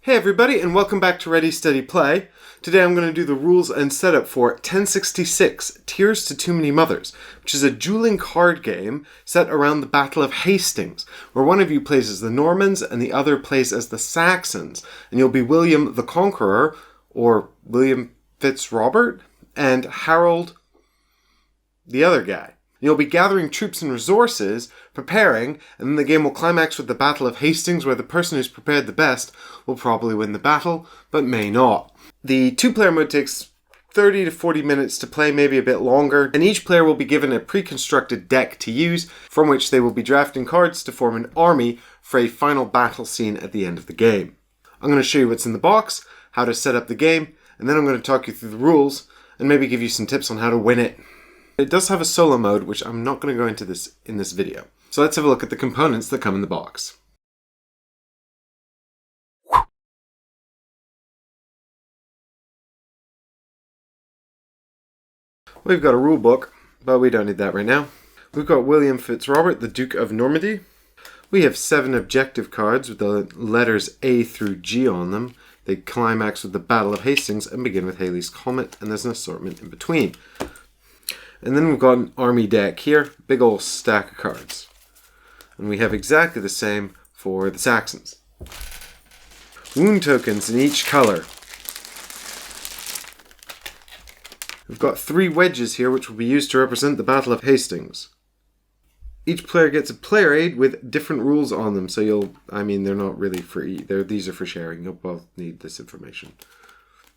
Hey everybody, and welcome back to Ready Steady Play. Today I'm going to do the rules and setup for 1066 Tears to Too Many Mothers, which is a dueling card game set around the Battle of Hastings, where one of you plays as the Normans and the other plays as the Saxons, and you'll be William the Conqueror, or William Fitzrobert, and Harold the other guy. You'll be gathering troops and resources, preparing, and then the game will climax with the Battle of Hastings, where the person who's prepared the best will probably win the battle, but may not. The two-player mode takes 30 to 40 minutes to play, maybe a bit longer, and each player will be given a pre-constructed deck to use, from which they will be drafting cards to form an army for a final battle scene at the end of the game. I'm going to show you what's in the box, how to set up the game, and then I'm going to talk you through the rules, and maybe give you some tips on how to win it. It does have a solo mode, which I'm not going to go into in this video. So let's have a look at the components that come in the box. We've got a rule book, but we don't need that right now. We've got William Fitzrobert, the Duke of Normandy. We have 7 objective cards with the letters A through G on them. They climax with the Battle of Hastings and begin with Halley's Comet, and there's an assortment in between. And then we've got an army deck here, big old stack of cards. And we have exactly the same for the Saxons. Wound tokens in each color. We've got 3 wedges here which will be used to represent the Battle of Hastings. Each player gets a player aid with different rules on them, so they're not really free. These are for sharing. You'll both need this information.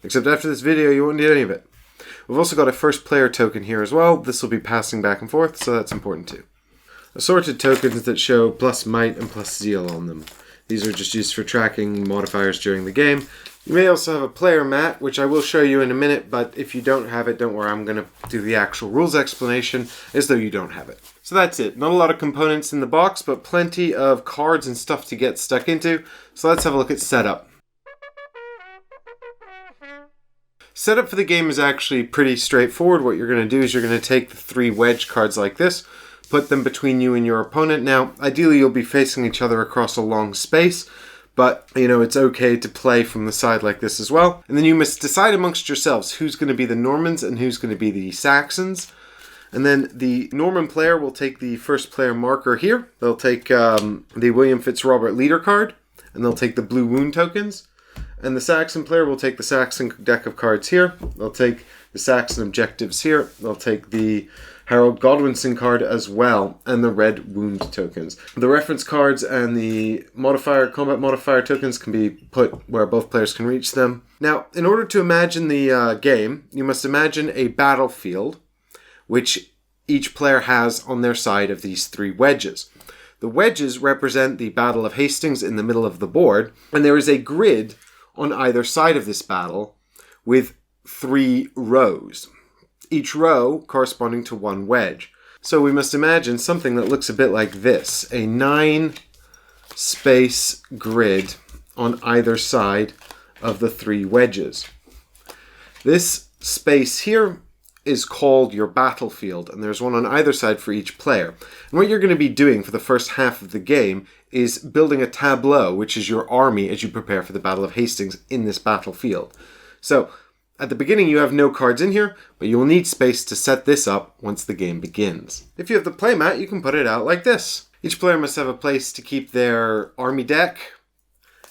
Except after this video, you won't need any of it. We've also got a first player token here as well. This will be passing back and forth, so that's important too. Assorted tokens that show plus might and plus zeal on them. These are just used for tracking modifiers during the game. You may also have a player mat, which I will show you in a minute, but if you don't have it, don't worry, I'm going to do the actual rules explanation as though you don't have it. So that's it. Not a lot of components in the box, but plenty of cards and stuff to get stuck into. So let's have a look at setup. Setup for the game is actually pretty straightforward. What you're going to do is you're going to take the 3 wedge cards like this, put them between you and your opponent. Now, ideally you'll be facing each other across a long space, but it's okay to play from the side like this as well. And then you must decide amongst yourselves who's going to be the Normans and who's going to be the Saxons. And then the Norman player will take the first player marker here. They'll take the William Fitzrobert leader card, and they'll take the blue wound tokens. And the Saxon player will take the Saxon deck of cards here. They'll take the Saxon objectives here. They'll take the Harold Godwinson card as well, and the red wound tokens. The reference cards and the combat modifier tokens can be put where both players can reach them. Now, in order to imagine the game, you must imagine a battlefield, which each player has on their side of these 3 wedges. The wedges represent the Battle of Hastings in the middle of the board, and there is a grid on either side of this battle with 3 rows, each row corresponding to 1 wedge. So we must imagine something that looks a bit like this, a 9-space grid on either side of the 3 wedges. This space here is called your battlefield, and there's one on either side for each player. And what you're going to be doing for the first half of the game is building a tableau, which is your army as you prepare for the Battle of Hastings in this battlefield. So, at the beginning you have no cards in here, but you will need space to set this up once the game begins. If you have the playmat, you can put it out like this. Each player must have a place to keep their army deck,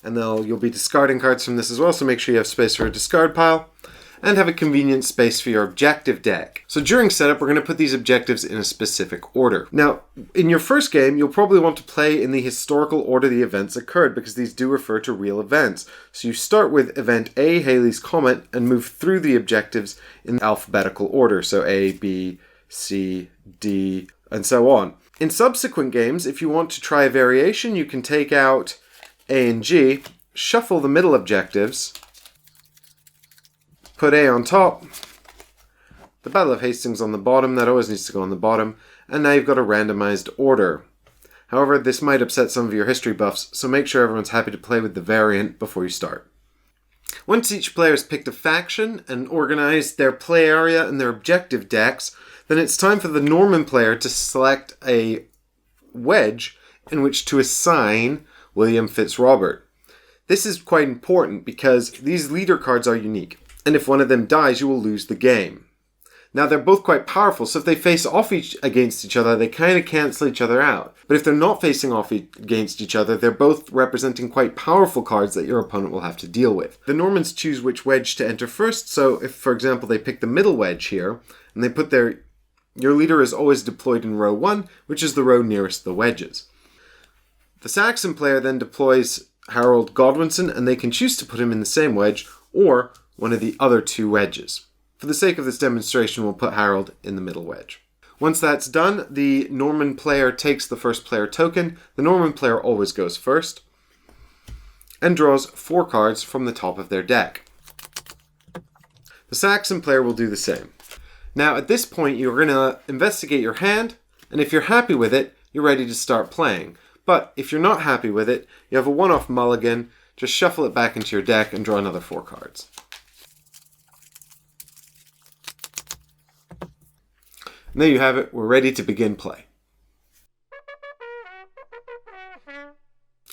and you'll be discarding cards from this as well, so make sure you have space for a discard pile. And have a convenient space for your objective deck. So during setup, we're going to put these objectives in a specific order. Now, in your first game, you'll probably want to play in the historical order the events occurred, because these do refer to real events. So you start with event A, Halley's Comet, and move through the objectives in alphabetical order. So A, B, C, D, and so on. In subsequent games, if you want to try a variation, you can take out A and G, shuffle the middle objectives, put A on top, the Battle of Hastings on the bottom, that always needs to go on the bottom, and now you've got a randomized order. However, this might upset some of your history buffs, so make sure everyone's happy to play with the variant before you start. Once each player has picked a faction and organized their play area and their objective decks, then it's time for the Norman player to select a wedge in which to assign William Fitzrobert. This is quite important because these leader cards are unique, and if one of them dies, you will lose the game. Now, they're both quite powerful, so if they face off against each other, they kind of cancel each other out. But if they're not facing off against each other, they're both representing quite powerful cards that your opponent will have to deal with. The Normans choose which wedge to enter first, so if, for example, they pick the middle wedge here, and they put your leader is always deployed in row 1, which is the row nearest the wedges. The Saxon player then deploys Harold Godwinson, and they can choose to put him in the same wedge, or one of the other 2 wedges. For the sake of this demonstration, we'll put Harold in the middle wedge. Once that's done, the Norman player takes the first player token. The Norman player always goes first and draws 4 cards from the top of their deck. The Saxon player will do the same. Now, at this point, you're going to investigate your hand, and if you're happy with it, you're ready to start playing. But if you're not happy with it, you have a one-off mulligan. Just shuffle it back into your deck and draw another 4 cards. And there you have it, we're ready to begin play.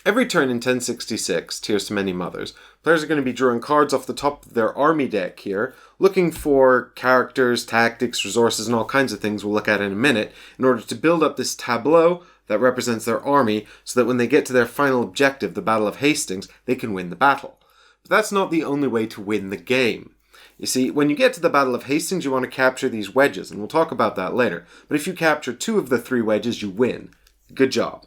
Every turn in 1066, Tears to Many Mothers, players are going to be drawing cards off the top of their army deck here, looking for characters, tactics, resources, and all kinds of things we'll look at in a minute, in order to build up this tableau that represents their army, so that when they get to their final objective, the Battle of Hastings, they can win the battle. But that's not the only way to win the game. You see, when you get to the Battle of Hastings, you want to capture these wedges, and we'll talk about that later. But if you capture 2 of the 3 wedges, you win. Good job.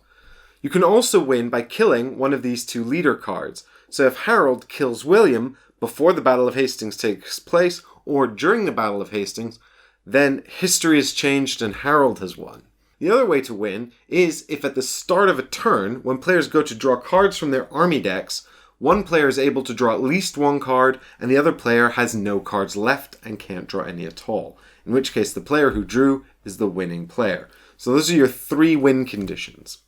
You can also win by killing one of these 2 leader cards. So if Harold kills William before the Battle of Hastings takes place, or during the Battle of Hastings, then history has changed and Harold has won. The other way to win is if at the start of a turn, when players go to draw cards from their army decks, one player is able to draw at least 1 card, and the other player has no cards left and can't draw any at all. In which case, the player who drew is the winning player. So those are your 3 win conditions.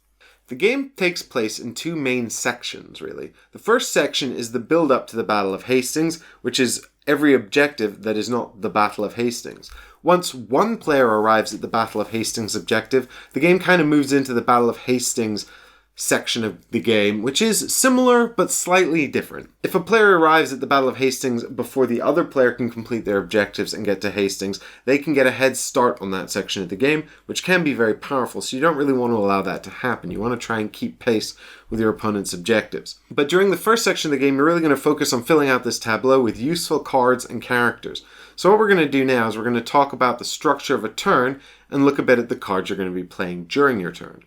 The game takes place in 2 main sections, really. The first section is the build-up to the Battle of Hastings, which is every objective that is not the Battle of Hastings. Once one player arrives at the Battle of Hastings objective, the game kind of moves into the Battle of Hastings section of the game, which is similar but slightly different. If a player arrives at the Battle of Hastings before the other player can complete their objectives and get to Hastings, they can get a head start on that section of the game, which can be very powerful, so you don't really want to allow that to happen. You want to try and keep pace with your opponent's objectives. But during the first section of the game, you're really going to focus on filling out this tableau with useful cards and characters. So what we're going to do now is we're going to talk about the structure of a turn and look a bit at the cards you're going to be playing during your turn.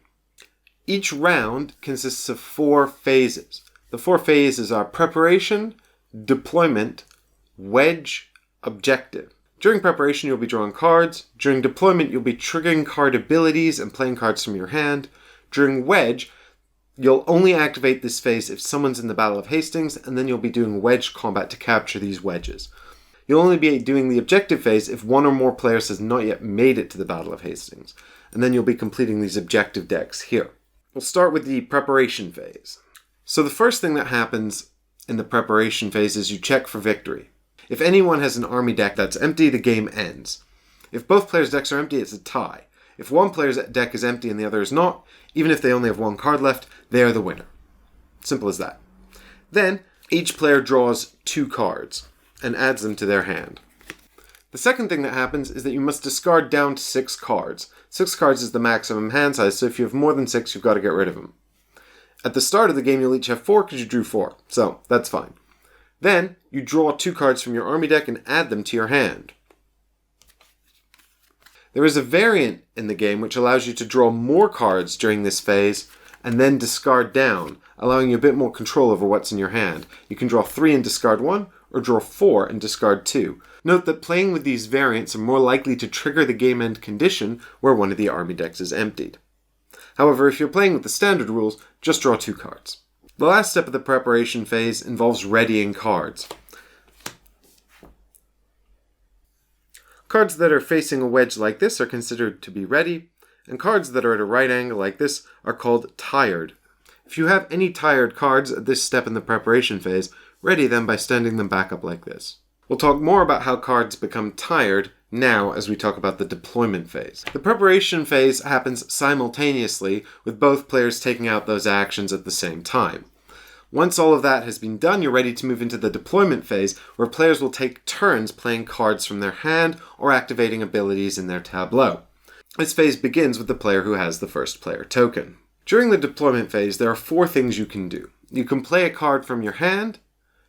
Each round consists of 4 phases. The 4 phases are preparation, deployment, wedge, objective. During preparation, you'll be drawing cards. During deployment, you'll be triggering card abilities and playing cards from your hand. During wedge, you'll only activate this phase if someone's in the Battle of Hastings, and then you'll be doing wedge combat to capture these wedges. You'll only be doing the objective phase if 1 or more players has not yet made it to the Battle of Hastings, and then you'll be completing these objective decks here. We'll start with the preparation phase. So the first thing that happens in the preparation phase is you check for victory. If anyone has an army deck that's empty, the game ends. If both players' decks are empty, it's a tie. If one player's deck is empty and the other is not, even if they only have 1 card left, they are the winner. Simple as that. Then, each player draws 2 cards and adds them to their hand. The second thing that happens is that you must discard down to 6 cards. 6 cards is the maximum hand size, so if you have more than 6, you've got to get rid of them. At the start of the game, you'll each have 4 because you drew 4, so that's fine. Then, you draw 2 cards from your army deck and add them to your hand. There is a variant in the game which allows you to draw more cards during this phase and then discard down, allowing you a bit more control over what's in your hand. You can draw 3 and discard 1, or draw 4 and discard 2. Note that playing with these variants are more likely to trigger the game end condition where one of the army decks is emptied. However, if you're playing with the standard rules, just draw 2 cards. The last step of the preparation phase involves readying cards. Cards that are facing a wedge like this are considered to be ready, and cards that are at a right angle like this are called tired. If you have any tired cards at this step in the preparation phase, ready them by standing them back up like this. We'll talk more about how cards become tired now as we talk about the deployment phase. The preparation phase happens simultaneously with both players taking out those actions at the same time. Once all of that has been done, you're ready to move into the deployment phase, where players will take turns playing cards from their hand or activating abilities in their tableau. This phase begins with the player who has the first player token. During the deployment phase, there are 4 things you can do. You can play a card from your hand,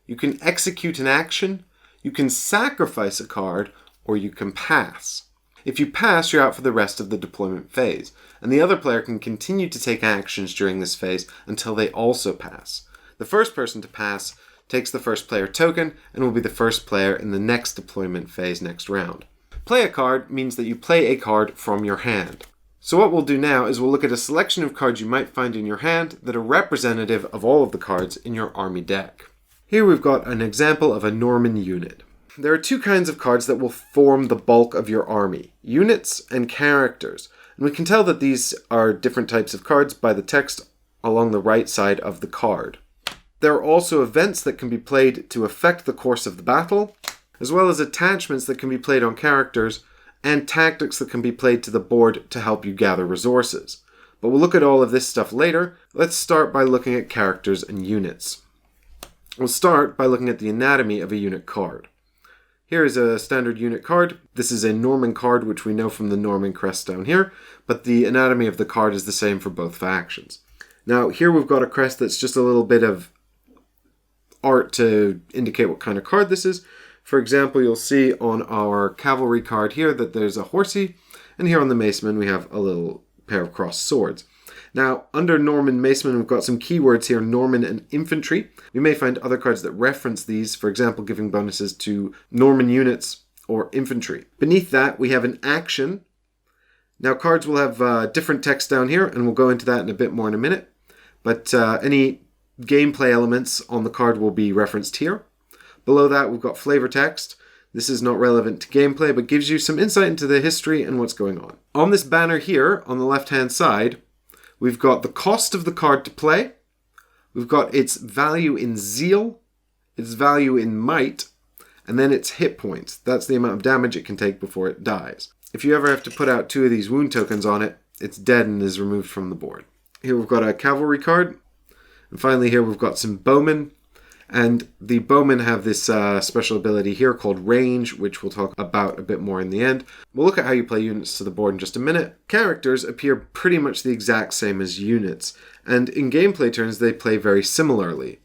you can execute an action, you can sacrifice a card, or you can pass. If you pass, you're out for the rest of the deployment phase, and the other player can continue to take actions during this phase until they also pass. The first person to pass takes the first player token and will be the first player in the next deployment phase next round. Play a card means that you play a card from your hand. So what we'll do now is we'll look at a selection of cards you might find in your hand that are representative of all of the cards in your army deck. Here we've got an example of a Norman unit. There are 2 kinds of cards that will form the bulk of your army, units and characters. And we can tell that these are different types of cards by the text along the right side of the card. There are also events that can be played to affect the course of the battle, as well as attachments that can be played on characters, and tactics that can be played to the board to help you gather resources. But we'll look at all of this stuff later. Let's start by looking at characters and units. We'll start by looking at the anatomy of a unit card. Here is a standard unit card. This is a Norman card, which we know from the Norman crest down here, but the anatomy of the card is the same for both factions. Now, here we've got a crest that's just a little bit of art to indicate what kind of card this is. For example, you'll see on our cavalry card here that there's a horsey, and here on the maceman we have a little pair of crossed swords. Now, under Norman maceman, we've got some keywords here, Norman and infantry. We may find other cards that reference these, for example, giving bonuses to Norman units or infantry. Beneath that, we have an action. Now, cards will have different text down here, and we'll go into that in a bit more in a minute. But any gameplay elements on the card will be referenced here. Below that, we've got flavor text. This is not relevant to gameplay, but gives you some insight into the history and what's going on. On this banner here, on the left-hand side, we've got the cost of the card to play. We've got its value in zeal, its value in might, and then its hit points. That's the amount of damage it can take before it dies. If you ever have to put out 2 of these wound tokens on it, it's dead and is removed from the board. Here we've got a cavalry card. And finally here we've got some bowmen. And the bowmen have this special ability here called range, which we'll talk about a bit more in the end. We'll look at how you play units to the board in just a minute. Characters appear pretty much the exact same as units, and in gameplay terms they play very similarly.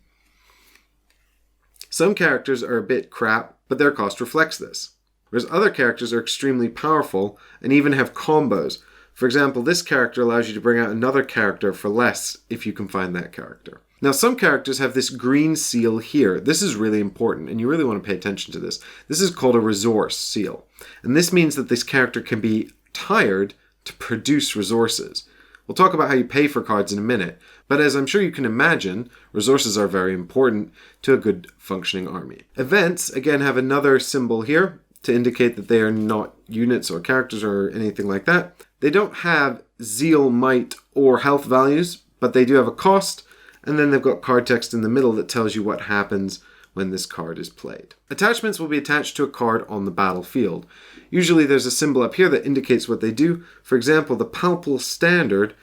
Some characters are a bit crap, but their cost reflects this. Whereas other characters are extremely powerful and even have combos. For example, this character allows you to bring out another character for less if you can find that character. Now, some characters have this green seal here. This is really important, and you really want to pay attention to this. This is called a resource seal, and this means that this character can be tired to produce resources. We'll talk about how you pay for cards in a minute, but as I'm sure you can imagine, resources are very important to a good functioning army. Events, again, have another symbol here to indicate that they are not units or characters or anything like that. They don't have zeal, might, or health values, but they do have a cost, and then they've got card text in the middle that tells you what happens when this card is played. Attachments will be attached to a card on the battlefield. Usually there's a symbol up here that indicates what they do. For example, the Palpal Standard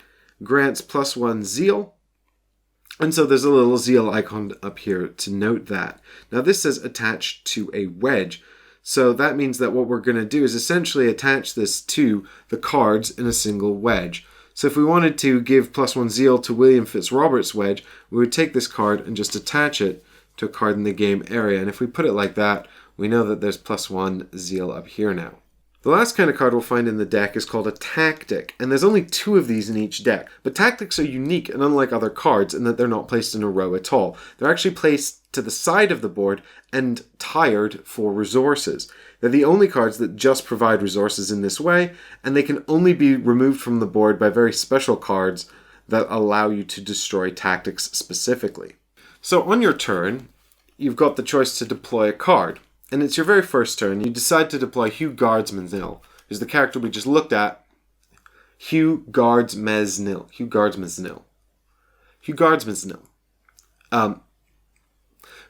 grants +1 zeal, and so there's a little zeal icon up here to note that. Now this says attached to a wedge, so that means that what we're going to do is essentially attach this to the cards in a single wedge. So if we wanted to give +1 zeal to William Fitzrobert's wedge, we would take this card and just attach it to a card in the game area. And if we put it like that, we know that there's +1 zeal up here now. The last kind of card we'll find in the deck is called a tactic, and there's only 2 of these in each deck. But tactics are unique and unlike other cards in that they're not placed in a row at all. They're actually placed to the side of the board and tired for resources. They're the only cards that just provide resources in this way, and they can only be removed from the board by very special cards that allow you to destroy tactics specifically. So on your turn, you've got the choice to deploy a card. And it's your very first turn. You decide to deploy Hugh Guardsman's-Nil, who's the character we just looked at. Hugh Guardsman's-Nil. Hugh Guardsman's-Nil. Hugh Guardsman's-Nil.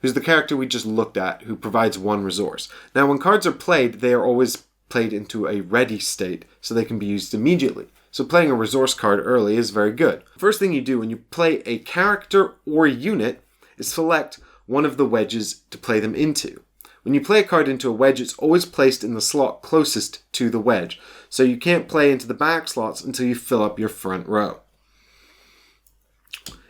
Who's the character we just looked at, who provides 1 resource. Now, when cards are played, they are always played into a ready state, so they can be used immediately. So playing a resource card early is very good. First thing you do when you play a character or a unit is select one of the wedges to play them into. When you play a card into a wedge, it's always placed in the slot closest to the wedge, so you can't play into the back slots until you fill up your front row.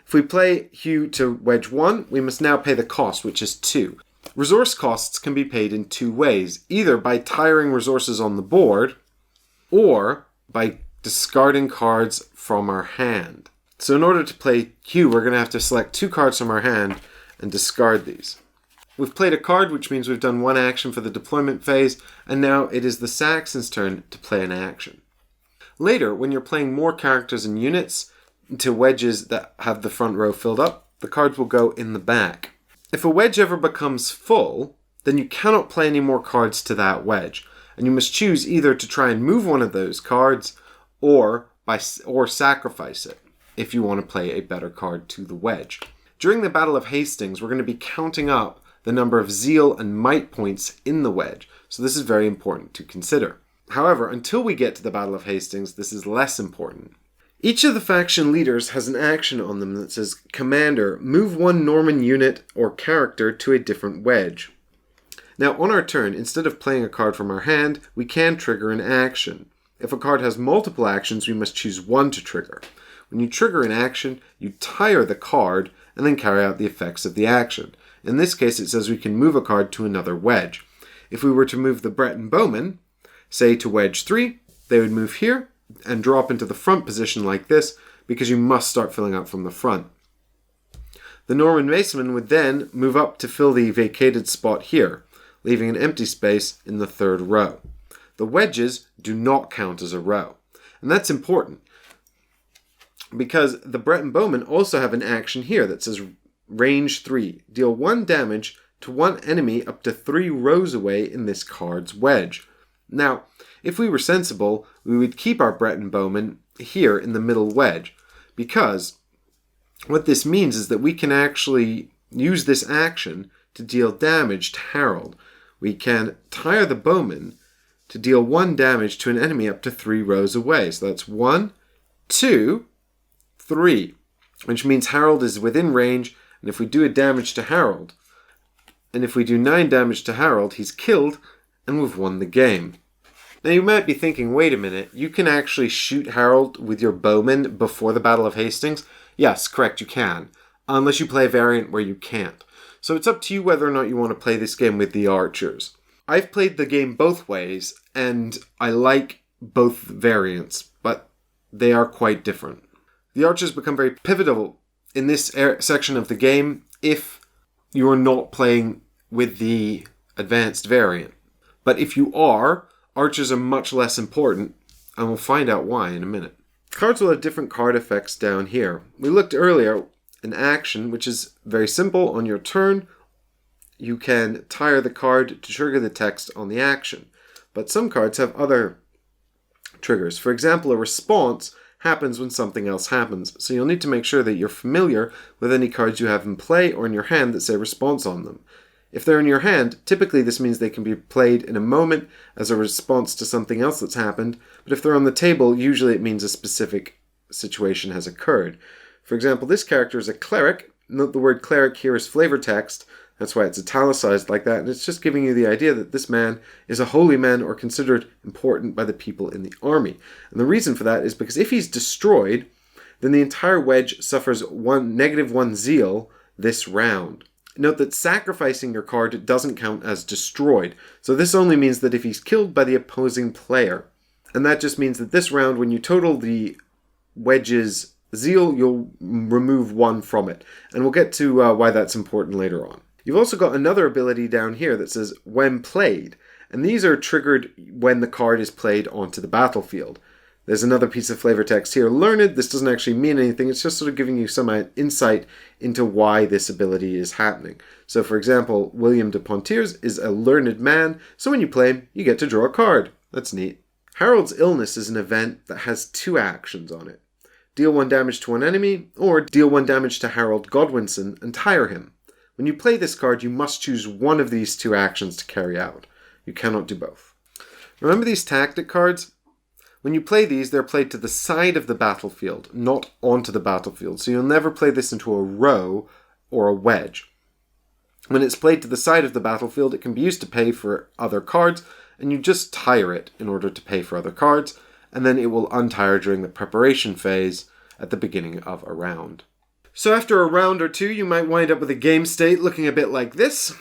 If we play Hue to wedge 1, we must now pay the cost, which is 2. Resource costs can be paid in two ways, either by tiring resources on the board, or by discarding cards from our hand. So in order to play Hue, we're going to have to select 2 cards from our hand and discard these. We've played a card, which means we've done one action for the deployment phase, and now it is the Saxon's turn to play an action. Later, when you're playing more characters and units to wedges that have the front row filled up, the cards will go in the back. If a wedge ever becomes full, then you cannot play any more cards to that wedge, and you must choose either to try and move one of those cards or sacrifice it if you want to play a better card to the wedge. During the Battle of Hastings, we're going to be counting up the number of zeal and might points in the wedge, so this is very important to consider. However, until we get to the Battle of Hastings, this is less important. Each of the faction leaders has an action on them that says, Commander, move one Norman unit or character to a different wedge. Now, on our turn, instead of playing a card from our hand, we can trigger an action. If a card has multiple actions, we must choose one to trigger. When you trigger an action, you tire the card and then carry out the effects of the action. In this case, it says we can move a card to another wedge. If we were to move the Breton Bowmen, say to wedge 3, they would move here and drop into the front position like this, because you must start filling out from the front. The Norman Macemen would then move up to fill the vacated spot here, leaving an empty space in the third row. The wedges do not count as a row. And that's important, because the Breton Bowmen also have an action here that says range 3. Deal 1 damage to one enemy up to 3 rows away in this card's wedge. Now, if we were sensible, we would keep our Breton Bowmen here in the middle wedge, because what this means is that we can actually use this action to deal damage to Harold. We can tire the Bowmen to deal 1 damage to an enemy up to 3 rows away. So that's 1, 2, 3, which means Harold is within range, and if we do a damage to Harold, and if we do 9 damage to Harold, he's killed, and we've won the game. Now you might be thinking, wait a minute, you can actually shoot Harold with your bowmen before the Battle of Hastings? Yes, correct, you can, unless you play a variant where you can't. So it's up to you whether or not you want to play this game with the archers. I've played the game both ways, and I like both variants, but they are quite different. The archers become very pivotal in this section of the game if you are not playing with the advanced variant. But if you are, archers are much less important, and we'll find out why in a minute. Cards will have different card effects down here. We looked earlier, an action, which is very simple. On your turn, you can tire the card to trigger the text on the action. But some cards have other triggers. For example, a response happens when something else happens. So you'll need to make sure that you're familiar with any cards you have in play or in your hand that say response on them. If they're in your hand, typically this means they can be played in a moment as a response to something else that's happened, but if they're on the table, usually it means a specific situation has occurred. For example, this character is a cleric. Note the word cleric here is flavor text, that's why it's italicized like that, and it's just giving you the idea that this man is a holy man or considered important by the people in the army. And the reason for that is because if he's destroyed, then the entire wedge suffers -1 zeal this round. Note that sacrificing your card doesn't count as destroyed, so this only means that if he's killed by the opposing player. And that just means that this round, when you total the wedge's zeal, you'll remove 1 from it. And we'll get to why that's important later on. You've also got another ability down here that says, when played. And these are triggered when the card is played onto the battlefield. There's another piece of flavor text here. Learned, this doesn't actually mean anything. It's just sort of giving you some insight into why this ability is happening. So, for example, William de Ponthiers is a learned man, so when you play him, you get to draw a card. That's neat. Harold's Illness is an event that has 2 actions on it. Deal 1 damage to one enemy, or deal 1 damage to Harold Godwinson and tire him. When you play this card, you must choose one of these 2 actions to carry out. You cannot do both. Remember these tactic cards? When you play these, they're played to the side of the battlefield, not onto the battlefield. So you'll never play this into a row or a wedge. When it's played to the side of the battlefield, it can be used to pay for other cards, and you just tire it in order to pay for other cards, and then it will untire during the preparation phase at the beginning of a round. So after a round or two, you might wind up with a game state looking a bit like this.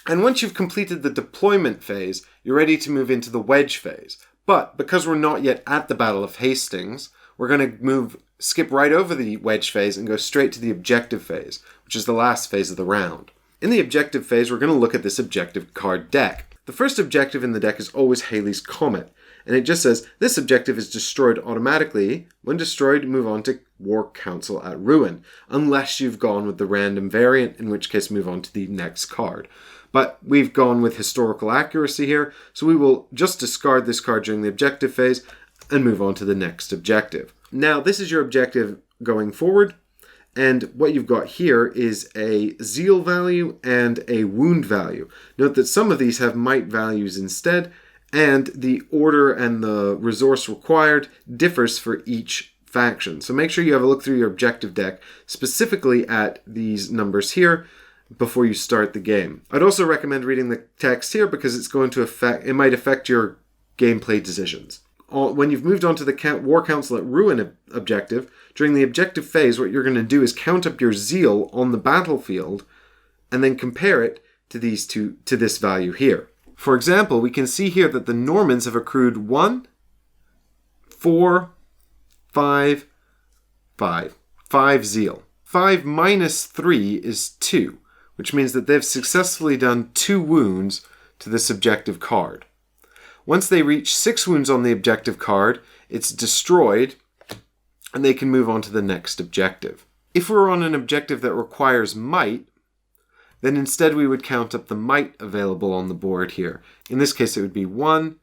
And once you've completed the deployment phase, you're ready to move into the wedge phase. But because we're not yet at the Battle of Hastings, we're going to skip right over the wedge phase and go straight to the objective phase, which is the last phase of the round. In the objective phase, we're going to look at this objective card deck. The first objective in the deck is always Halley's Comet, and it just says, this objective is destroyed automatically. When destroyed, move on to War Council at Ruin, unless you've gone with the random variant, in which case move on to the next card. But we've gone with historical accuracy here, so we will just discard this card during the objective phase and move on to the next objective. Now, this is your objective going forward, and what you've got here is a zeal value and a wound value. Note that some of these have might values instead, and the order and the resource required differs for each faction. So make sure you have a look through your objective deck, specifically at these numbers here, before you start the game. I'd also recommend reading the text here because it might affect your gameplay decisions. When you've moved on to the War Council at Ruin objective, during the objective phase, what you're going to do is count up your zeal on the battlefield and then compare it to this value here. For example, we can see here that the Normans have accrued 1, 4, 5, 5 zeal. 5 minus 3 is 2, which means that they've successfully done 2 wounds to this objective card. Once they reach 6 wounds on the objective card, it's destroyed, and they can move on to the next objective. If we're on an objective that requires might, then instead we would count up the might available on the board here. In this case, it would be 1,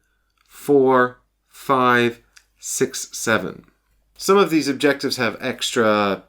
4, 5, 6, 7. Some of these objectives have extra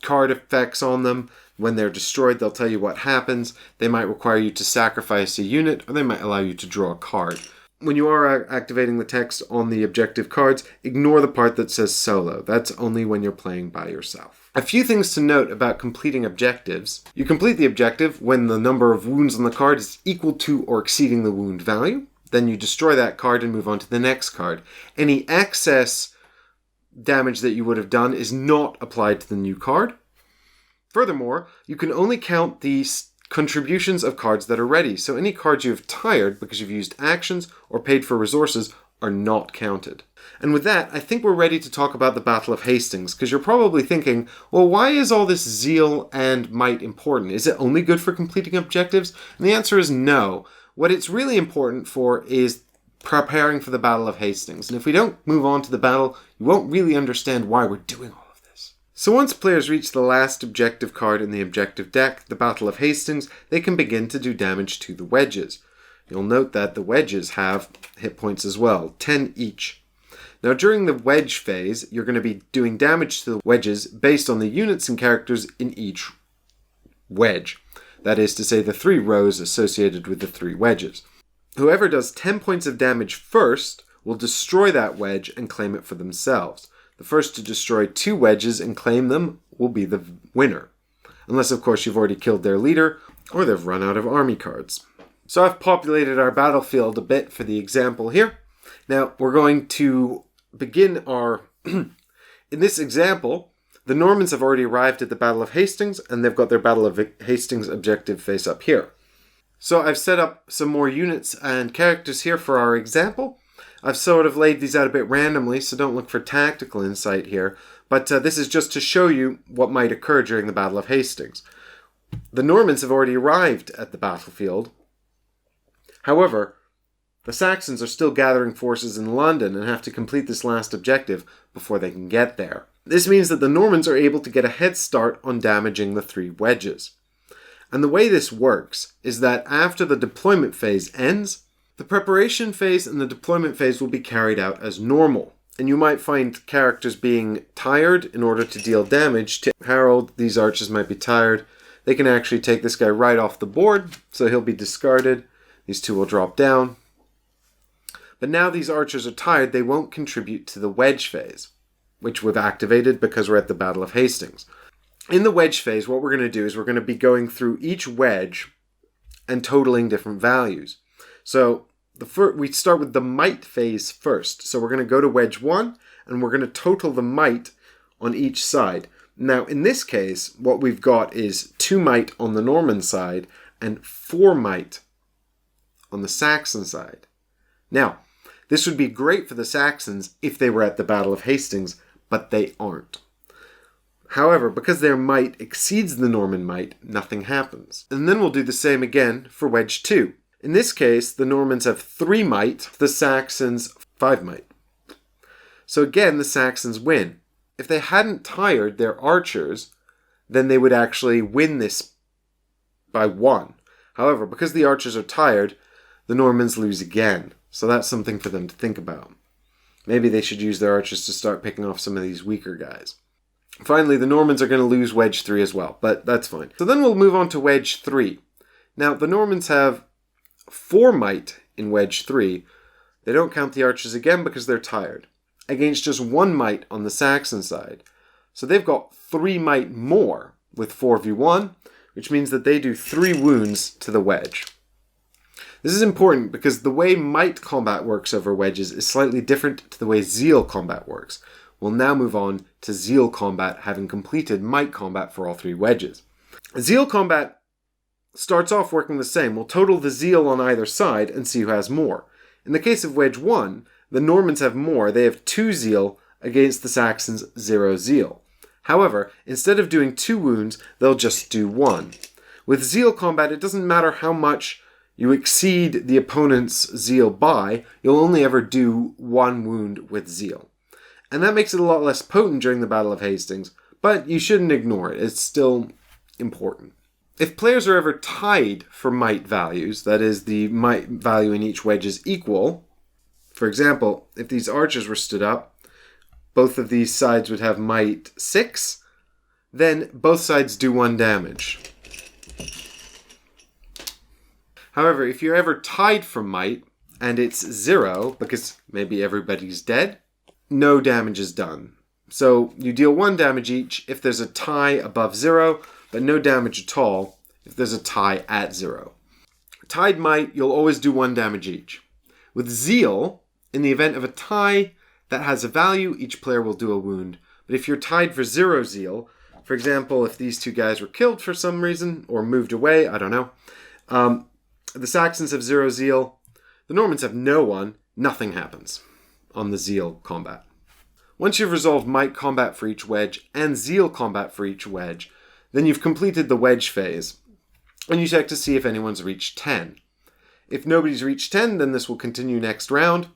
card effects on them. When they're destroyed, they'll tell you what happens. They might require you to sacrifice a unit, or they might allow you to draw a card. When you are activating the text on the objective cards, ignore the part that says solo. That's only when you're playing by yourself. A few things to note about completing objectives. You complete the objective when the number of wounds on the card is equal to or exceeding the wound value. Then you destroy that card and move on to the next card. Any excess damage that you would have done is not applied to the new card. Furthermore, you can only count the contributions of cards that are ready. So any cards you've tired because you've used actions or paid for resources are not counted. And with that, I think we're ready to talk about the Battle of Hastings, because you're probably thinking, well, why is all this zeal and might important? Is it only good for completing objectives? And the answer is no. What it's really important for is preparing for the Battle of Hastings. And if we don't move on to the battle, you won't really understand why we're doing all of this. So once players reach the last objective card in the objective deck, the Battle of Hastings, they can begin to do damage to the wedges. You'll note that the wedges have hit points as well, 10 each. Now during the wedge phase, you're going to be doing damage to the wedges based on the units and characters in each wedge. That is to say, the 3 rows associated with the 3 wedges. Whoever does 10 points of damage first will destroy that wedge and claim it for themselves. The first to destroy 2 wedges and claim them will be the winner. Unless, of course, you've already killed their leader or they've run out of army cards. So I've populated our battlefield a bit for the example here. Now we're going to begin our... In this example, the Normans have already arrived at the Battle of Hastings, and they've got their Battle of Hastings objective face up here. So I've set up some more units and characters here for our example. I've sort of laid these out a bit randomly, so don't look for tactical insight here. But this is just to show you what might occur during the Battle of Hastings. The Normans have already arrived at the battlefield. However, the Saxons are still gathering forces in London and have to complete this last objective before they can get there. This means that the Normans are able to get a head start on damaging the 3 wedges. And the way this works is that after the deployment phase ends, the preparation phase and the deployment phase will be carried out as normal. And you might find characters being tired in order to deal damage to Harold. These archers might be tired. They can actually take this guy right off the board, so he'll be discarded. These 2 will drop down. But now these archers are tired, they won't contribute to the wedge phase, which we've activated because we're at the Battle of Hastings. In the wedge phase, what we're going to do is we're going to be going through each wedge and totaling different values. So we start with the might phase first. So we're going to go to wedge 1 and we're going to total the might on each side. Now, in this case, what we've got is 2 might on the Norman side and 4 might on the Saxon side. Now, this would be great for the Saxons if they were at the Battle of Hastings, but they aren't. However, because their might exceeds the Norman might, nothing happens. And then we'll do the same again for wedge 2. In this case, the Normans have 3 might, the Saxons 5 might. So again, the Saxons win. If they hadn't tired their archers, then they would actually win this by 1. However, because the archers are tired, the Normans lose again. So that's something for them to think about. Maybe they should use their archers to start picking off some of these weaker guys. Finally, the Normans are going to lose wedge 3 as well, but that's fine. So then we'll move on to wedge 3. Now, the Normans have 4 might in wedge 3. They don't count the archers again because they're tired, against just 1 might on the Saxon side. So they've got 3 might more with 4v1, which means that they do 3 wounds to the wedge. This is important because the way might combat works over wedges is slightly different to the way zeal combat works. We'll now move on to zeal combat, having completed might combat for all 3 wedges. Zeal combat starts off working the same. We'll total the zeal on either side and see who has more. In the case of wedge 1, the Normans have more. They have 2 zeal against the Saxons' 0 zeal. However, instead of doing 2 wounds, they'll just do 1. With zeal combat, it doesn't matter how much you exceed the opponent's zeal by, you'll only ever do 1 wound with zeal. And that makes it a lot less potent during the Battle of Hastings, but you shouldn't ignore it. It's still important. If players are ever tied for might values, that is, the might value in each wedge is equal, for example, if these archers were stood up, both of these sides would have might 6, then both sides do 1 damage. However, if you're ever tied for might, and it's 0, because maybe everybody's dead, no damage is done. So you deal 1 damage each if there's a tie above 0, but no damage at all if there's a tie at 0. Tied might, you'll always do 1 damage each. With zeal, in the event of a tie that has a value, each player will do a wound. But if you're tied for 0 zeal, for example, if these 2 guys were killed for some reason, or moved away, I don't know, the Saxons have 0 zeal, the Normans have no 1, nothing happens on the zeal combat. Once you've resolved might combat for each wedge and zeal combat for each wedge, then you've completed the wedge phase, and you check to see if anyone's reached 10. If nobody's reached 10, then this will continue next round.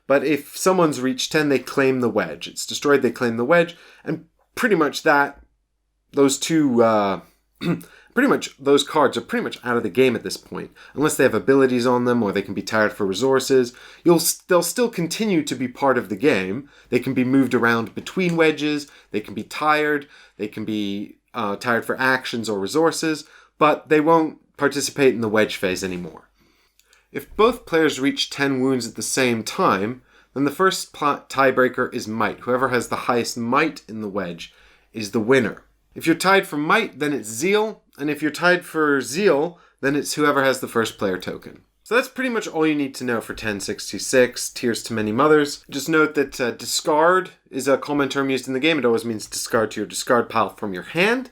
But if someone's reached 10, they claim the wedge. It's destroyed, they claim the wedge, and pretty much those cards are pretty much out of the game at this point. Unless they have abilities on them or they can be tired for resources, they'll still continue to be part of the game. They can be moved around between wedges, they can be tired, they can be tired for actions or resources, but they won't participate in the wedge phase anymore. If both players reach 10 wounds at the same time, then the first tiebreaker is might. Whoever has the highest might in the wedge is the winner. If you're tied for might, then it's zeal, and if you're tied for zeal, then it's whoever has the first player token. So that's pretty much all you need to know for 1066, Tears to Many Mothers. Just note that discard is a common term used in the game. It always means discard to your discard pile from your hand.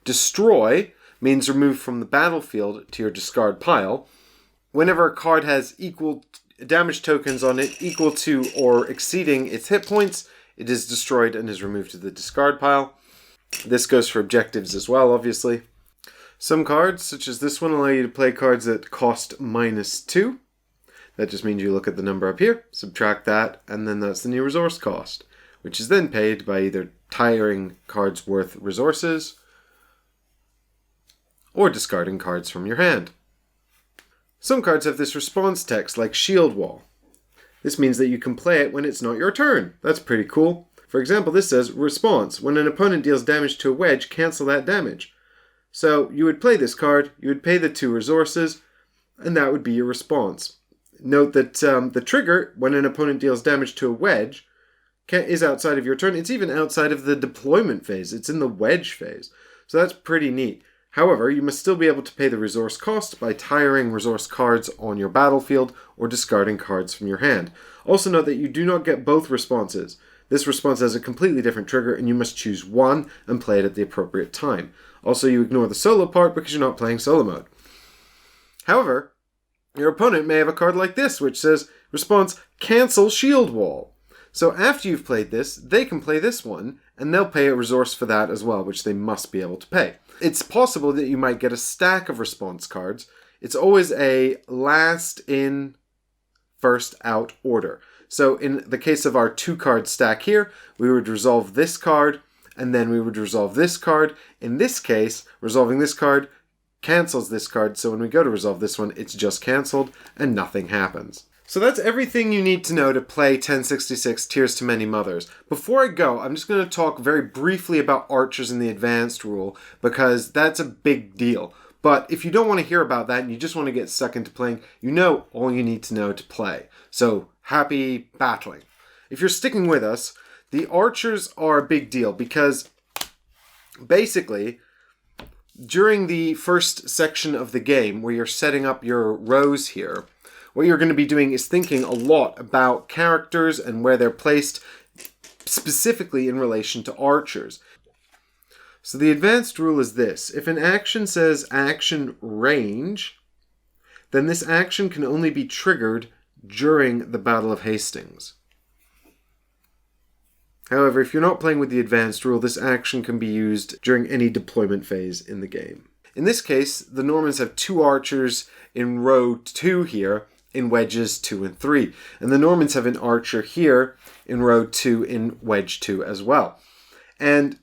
Destroy means remove from the battlefield to your discard pile. Whenever a card has equal damage tokens on it equal to or exceeding its hit points, it is destroyed and is removed to the discard pile. This goes for objectives as well, obviously. Some cards, such as this one, allow you to play cards that cost -2. That just means you look at the number up here, subtract that, and then that's the new resource cost, which is then paid by either tiring cards worth resources or discarding cards from your hand. Some cards have this response text, like Shield Wall. This means that you can play it when it's not your turn. That's pretty cool. For example, this says, response. When an opponent deals damage to a wedge, cancel that damage. So you would play this card, you would pay the 2 resources, and that would be your response. Note that the trigger, when an opponent deals damage to a wedge, is outside of your turn. It's even outside of the deployment phase. It's in the wedge phase. So that's pretty neat. However, you must still be able to pay the resource cost by tiring resource cards on your battlefield or discarding cards from your hand. Also note that you do not get both responses. This response has a completely different trigger, and you must choose one and play it at the appropriate time. Also, you ignore the solo part because you're not playing solo mode. However, your opponent may have a card like this, which says, response, cancel shield wall. So after you've played this, they can play this one, and they'll pay a resource for that as well, which they must be able to pay. It's possible that you might get a stack of response cards. It's always a last in, first out order. So in the case of our 2-card stack here, we would resolve this card, and then we would resolve this card. In this case, resolving this card cancels this card, so when we go to resolve this one, it's just cancelled, and nothing happens. So that's everything you need to know to play 1066 Tears to Many Mothers. Before I go, I'm just going to talk very briefly about archers in the advanced rule, because that's a big deal. But if you don't want to hear about that and you just want to get stuck into playing, you know all you need to know to play. So happy battling. If you're sticking with us, the archers are a big deal because basically during the first section of the game where you're setting up your rows here, what you're going to be doing is thinking a lot about characters and where they're placed, specifically in relation to archers. So the advanced rule is this. If an action says action range, then this action can only be triggered during the Battle of Hastings. However, if you're not playing with the advanced rule, this action can be used during any deployment phase in the game. In this case, the Normans have 2 archers in row 2 here, in wedges 2 and 3. And the Normans have an archer here in row 2 in wedge 2 as well. And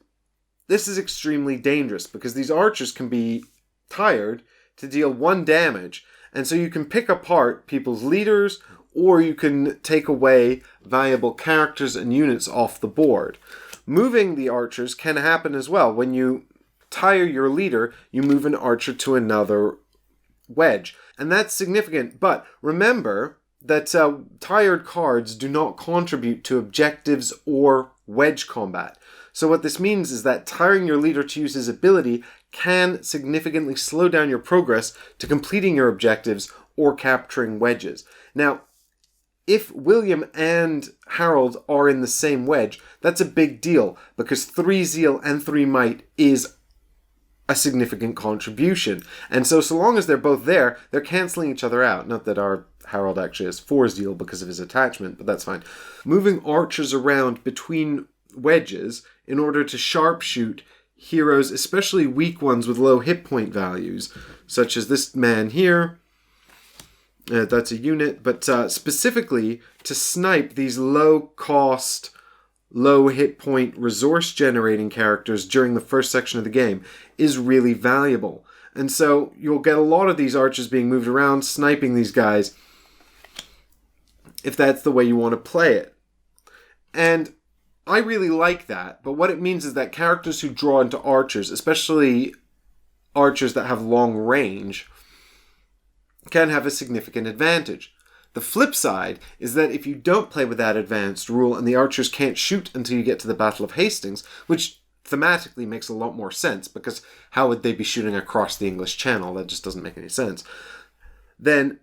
this is extremely dangerous because these archers can be tired to deal 1 damage. And so you can pick apart people's leaders, or you can take away valuable characters and units off the board. Moving the archers can happen as well. When you tire your leader, you move an archer to another wedge. And that's significant, but remember that tired cards do not contribute to objectives or wedge combat. So what this means is that tiring your leader to use his ability can significantly slow down your progress to completing your objectives or capturing wedges. Now, if William and Harold are in the same wedge, that's a big deal because 3 zeal and 3 might is a significant contribution. And so long as they're both there, they're cancelling each other out. Not that our Harold actually has 4 zeal because of his attachment, but that's fine. Moving archers around between wedges in order to sharpshoot heroes, especially weak ones with low hit point values, such as this man here. That's a unit, but specifically to snipe these low-cost, low-hit point resource-generating characters during the first section of the game is really valuable. And so you'll get a lot of these archers being moved around, sniping these guys, if that's the way you want to play it. And I really like that, but what it means is that characters who draw into archers, especially archers that have long range, can have a significant advantage. The flip side is that if you don't play with that advanced rule and the archers can't shoot until you get to the Battle of Hastings, which thematically makes a lot more sense because how would they be shooting across the English Channel? That just doesn't make any sense. Then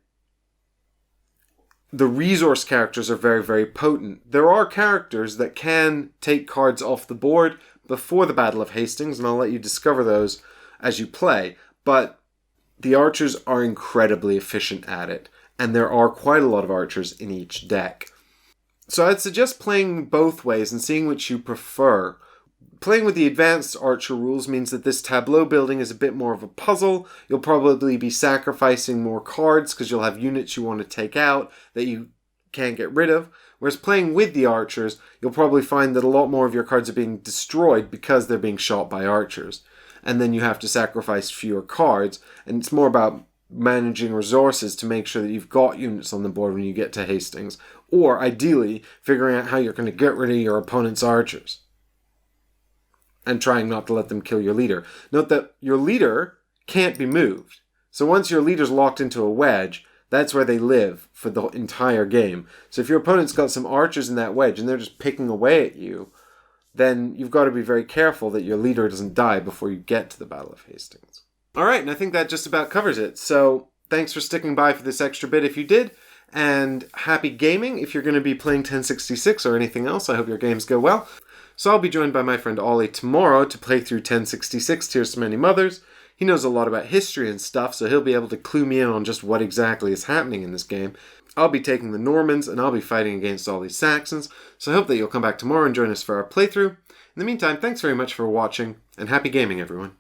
the resource characters are very, very potent. There are characters that can take cards off the board before the Battle of Hastings, and I'll let you discover those as you play, but the archers are incredibly efficient at it, and there are quite a lot of archers in each deck. So I'd suggest playing both ways and seeing which you prefer. Playing with the advanced archer rules means that this tableau building is a bit more of a puzzle. You'll probably be sacrificing more cards because you'll have units you want to take out that you can't get rid of. Whereas playing with the archers, you'll probably find that a lot more of your cards are being destroyed because they're being shot by archers. And then you have to sacrifice fewer cards, and it's more about managing resources to make sure that you've got units on the board when you get to Hastings, or ideally figuring out how you're going to get rid of your opponent's archers and trying not to let them kill your leader. Note that your leader can't be moved. So once your leader's locked into a wedge, That's where they live for the entire game. So if your opponent's got some archers in that wedge and they're just picking away at you, then you've got to be very careful that your leader doesn't die before you get to the Battle of Hastings. Alright, and I think that just about covers it. So thanks for sticking by for this extra bit if you did, and happy gaming if you're going to be playing 1066 or anything else. I hope your games go well. So I'll be joined by my friend Ollie tomorrow to play through 1066 Tears to Many Mothers. He knows a lot about history and stuff, so he'll be able to clue me in on just what exactly is happening in this game. I'll be taking the Normans, and I'll be fighting against all these Saxons, so I hope that you'll come back tomorrow and join us for our playthrough. In the meantime, thanks very much for watching, and happy gaming, everyone.